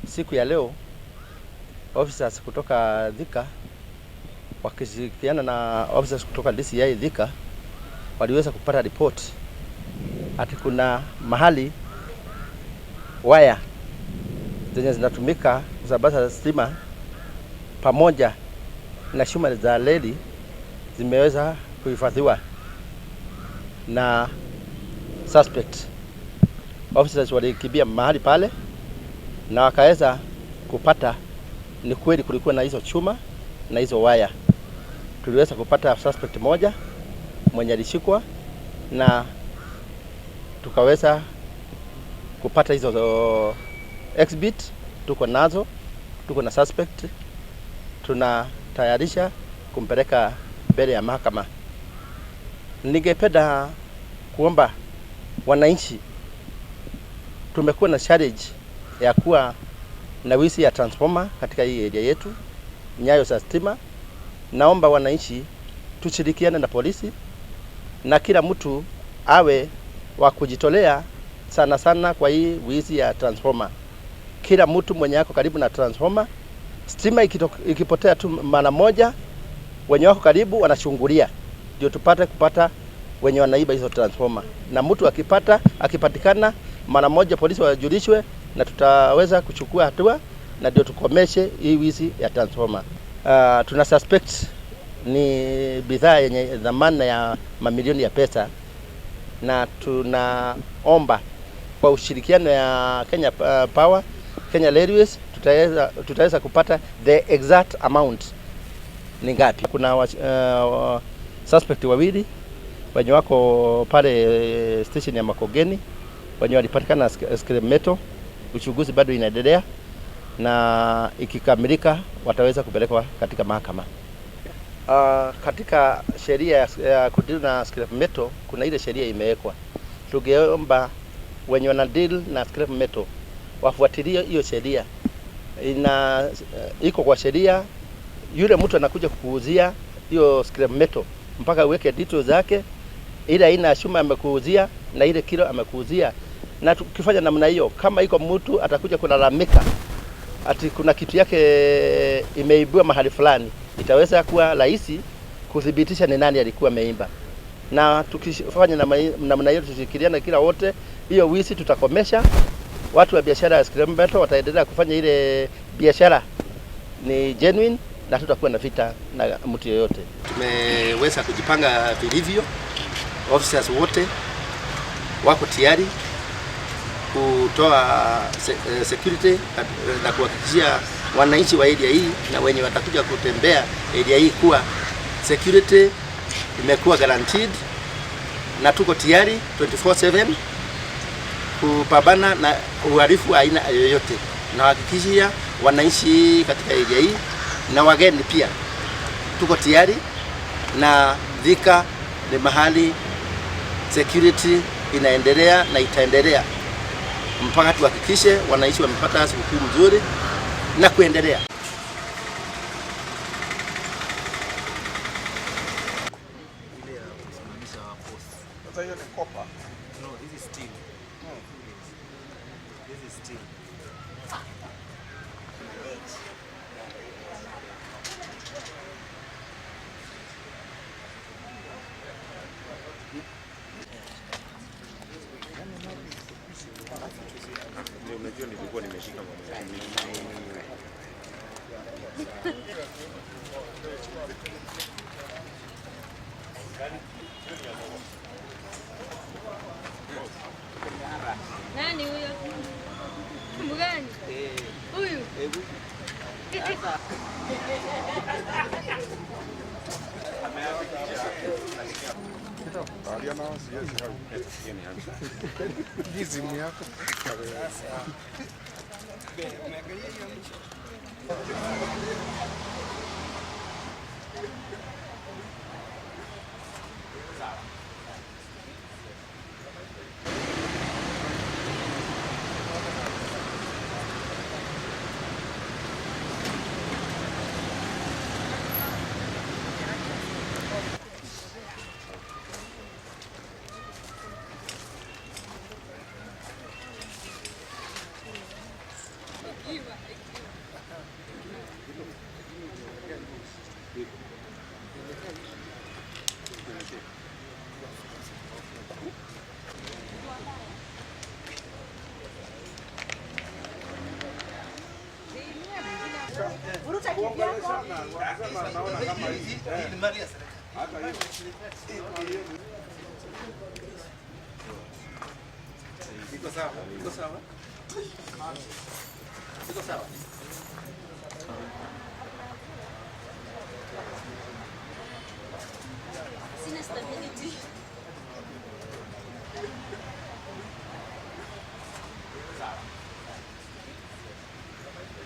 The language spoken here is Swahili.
Siku ya leo officers kutoka Thika wakishirikiana na officers kutoka DCI Thika waliweza kupata report ati kuna mahali waya zenye zinatumika kusambaza stima pamoja na chuma za reli zimeweza kuhifadhiwa na suspect. Officers walikimbia mahali pale na wakaweza kupata ni kweli kulikuwa na hizo chuma na hizo waya. Tuliweza kupata suspect moja mwenye alishikwa na tukaweza kupata hizo exhibit tuko nazo, tuko na suspect, tunatayarisha kumpeleka mbele ya mahakama. Ningependa kuomba wananchi, tumekuwa na challenge ya kuwa na wizi ya transformer katika hii area yetu, nyayo za stima. Naomba wananchi tushirikiane na polisi na kila mtu awe wa kujitolea sana sana kwa hii wizi ya transformer. Kila mtu mwenye yako karibu na transformer, stima ikipotea tu mara moja, wenye wako karibu wanachungulia ndio tupate kupata wenye wanaiba hizo transformer. Na mtu akipatikana mara moja polisi wajulishwe na tutaweza kuchukua hatua na ndio tukomeshe hii wizi ya transformer. Tuna suspect ni bidhaa yenye dhamana ya mamilioni ya pesa, na tunaomba kwa ushirikiano ya Kenya Power, Kenya Railways tutaweza kupata the exact amount ni ngapi. Kuna suspect wawili wenye wako pale station ya Makongeni wenye walipatikana scrap metal. Uchunguzi bado inaendelea na ikikamilika wataweza kupelekwa katika mahakama. Katika sheria ya kudili na scrap metal kuna ile sheria imewekwa. Tungeomba wenye wana deal na scrap metal wafuatilie hiyo sheria. Iko kwa sheria, yule mtu anakuja kukuuzia hiyo scrap metal mpaka uweke details zake, ile aina chuma amekuuzia na ile kilo amekuuzia. Na tukifanya namna hiyo, kama iko mtu atakuja kulalamika ati kuna kitu yake imeibiwa mahali fulani, itaweza kuwa rahisi kudhibitisha ni nani alikuwa ameimba. Na tukifanya namna hiyo, tushirikiane kila wote, hiyo wizi tutakomesha. Watu wa biashara ya scrap metal wataendelea kufanya ile biashara ni genuine na tutakuwa na vita na mtu yoyote. Tumeweza kujipanga vilivyo. Officers wote wako tayari kutoa security na kuhakikishia wananchi wa area hii na wenye watakuja kutembea area hii kuwa security imekuwa guaranteed, na tuko tayari 24/7 kupambana na uhalifu aina yoyote. Na hakikishia wananchi katika area hii na wageni pia tuko tayari, na Thika ni mahali security inaendelea na itaendelea mpaka tuhakikishe wananchi wamepata sikukuu nzuri na kuendelea. Unajua nilikuwa nimeshika nani huyo? Mtu gani? Huyu. simu yako. Iko sawa? Iko sawa? Iko sawa?